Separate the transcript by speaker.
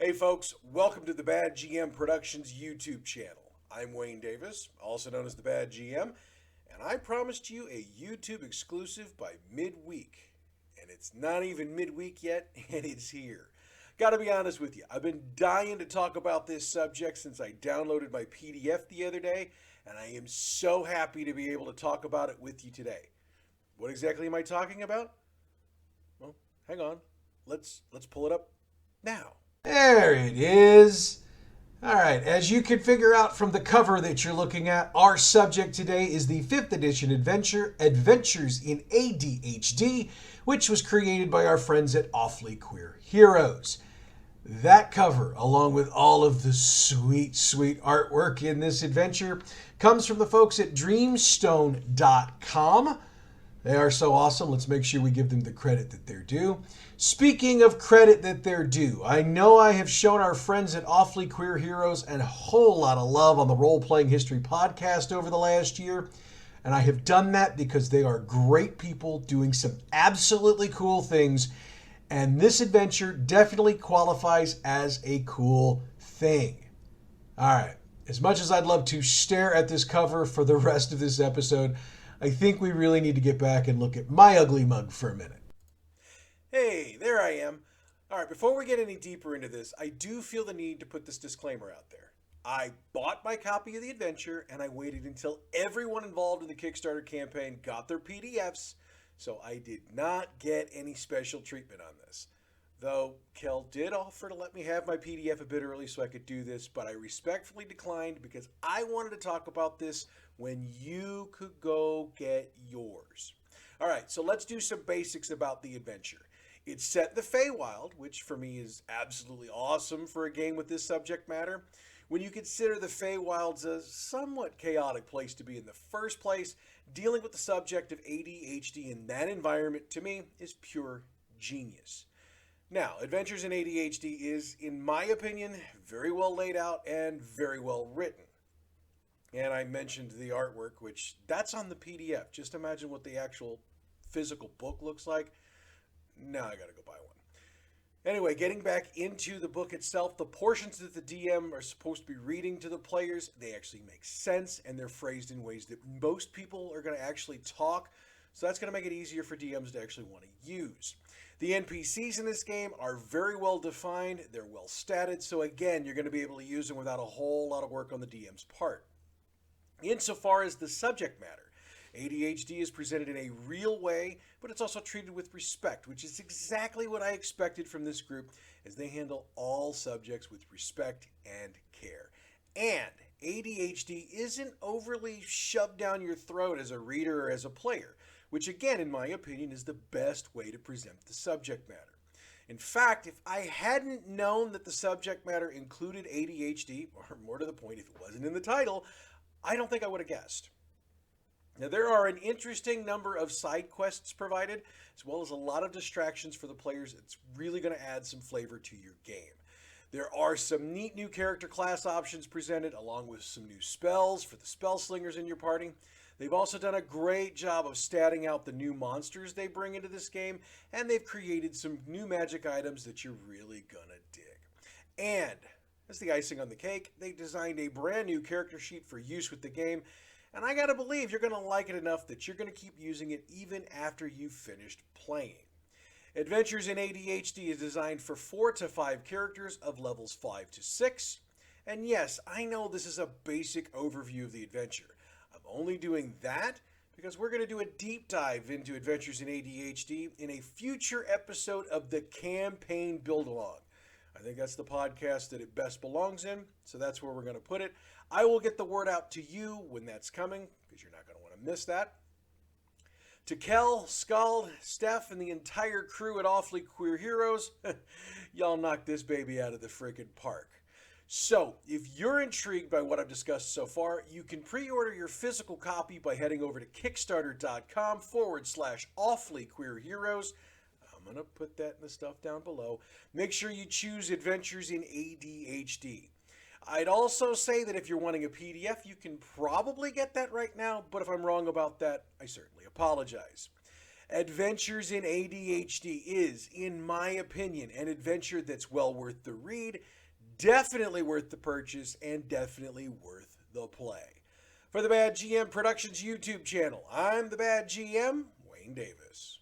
Speaker 1: Hey folks, welcome to the badgm Productions YouTube channel. I'm Wayne Davis, also known as the badgm, and I promised you a YouTube exclusive by midweek. And it's not even midweek yet, and it's here. Gotta be honest with you, I've been dying to talk about this subject since I downloaded my PDF the other day, and I am so happy to be able to talk about it with you today. What exactly am I talking about? Well, hang on. Let's pull it up now.
Speaker 2: There it is. All right, as you can figure out from the cover that you're looking at, our subject today is the 5th edition adventure, Adventures in ADHD, which was created by our friends at Awfully Queer Heroes. That cover, along with all of the sweet, sweet artwork in this adventure, comes from the folks at dreamstone.com. They are so awesome. Let's make sure we give them the credit that they're due. Speaking of credit that they're due, I know I have shown our friends at Awfully Queer Heroes a whole lot of love on the Role Playing History podcast over the last year. And I have done that because they are great people doing some absolutely cool things. And this adventure definitely qualifies as a cool thing. All right. As much as I'd love to stare at this cover for the rest of this episode, I think we really need to get back and look at my ugly mug for a minute.
Speaker 1: Hey, there I am. All right, before we get any deeper into this, I do feel the need to put this disclaimer out there. I bought my copy of the adventure and I waited until everyone involved in the Kickstarter campaign got their PDFs, so I did not get any special treatment on this. Though Kel did offer to let me have my PDF a bit early so I could do this, but I respectfully declined because I wanted to talk about this when you could go get yours. All right, so let's do some basics about the adventure. It's set in the Feywild, which for me is absolutely awesome for a game with this subject matter. When you consider the Feywild's a somewhat chaotic place to be in the first place, dealing with the subject of ADHD in that environment, to me, is pure genius. Now, Adventures in ADHD is, in my opinion, very well laid out and very well written. And I mentioned the artwork, which that's on the PDF. Just imagine what the actual physical book looks like. Now I gotta go buy one. Anyway, getting back into the book itself, the portions that the DM are supposed to be reading to the players, they actually make sense and they're phrased in ways that most people are going to actually talk. So that's going to make it easier for DMs to actually want to use. The NPCs in this game are very well defined, they're well statted, so again, you're going to be able to use them without a whole lot of work on the DM's part. Insofar as the subject matter, ADHD is presented in a real way, but it's also treated with respect, which is exactly what I expected from this group, as they handle all subjects with respect and care. And ADHD isn't overly shoved down your throat as a reader or as a player, which again, in my opinion, is the best way to present the subject matter. In fact, if I hadn't known that the subject matter included ADHD, or more to the point, if it wasn't in the title, I don't think I would have guessed. Now, there are an interesting number of side quests provided, as well as a lot of distractions for the players. It's really going to add some flavor to your game. There are some neat new character class options presented, along with some new spells for the spell slingers in your party. They've also done a great job of statting out the new monsters they bring into this game, and they've created some new magic items that you're really gonna dig. And, as the icing on the cake, they designed a brand new character sheet for use with the game, and I gotta believe you're gonna like it enough that you're gonna keep using it even after you've finished playing. Adventures in ADHD is designed for 4 to 5 characters of levels 5 to 6, and yes, I know this is a basic overview of the adventure. I'm only doing that because we're going to do a deep dive into Adventures in ADHD in a future episode of the Campaign Build-Along. I think that's the podcast that it best belongs in, so that's where we're going to put it. I will get the word out to you when that's coming, because you're not going to want to miss that. To Kel, Scald, Steph, and the entire crew at Awfully Queer Heroes, y'all knocked this baby out of the freaking park. So, if you're intrigued by what I've discussed so far, you can pre-order your physical copy by heading over to kickstarter.com/awfullyqueerheroes. I'm going to put that in the stuff down below. Make sure you choose Adventures in ADHD. I'd also say that if you're wanting a PDF, you can probably get that right now, but if I'm wrong about that, I certainly apologize. Adventures in ADHD is, in my opinion, an adventure that's well worth the read, definitely worth the purchase, and definitely worth the play. For the Bad GM Productions YouTube channel, I'm the Bad GM, Wayne Davis.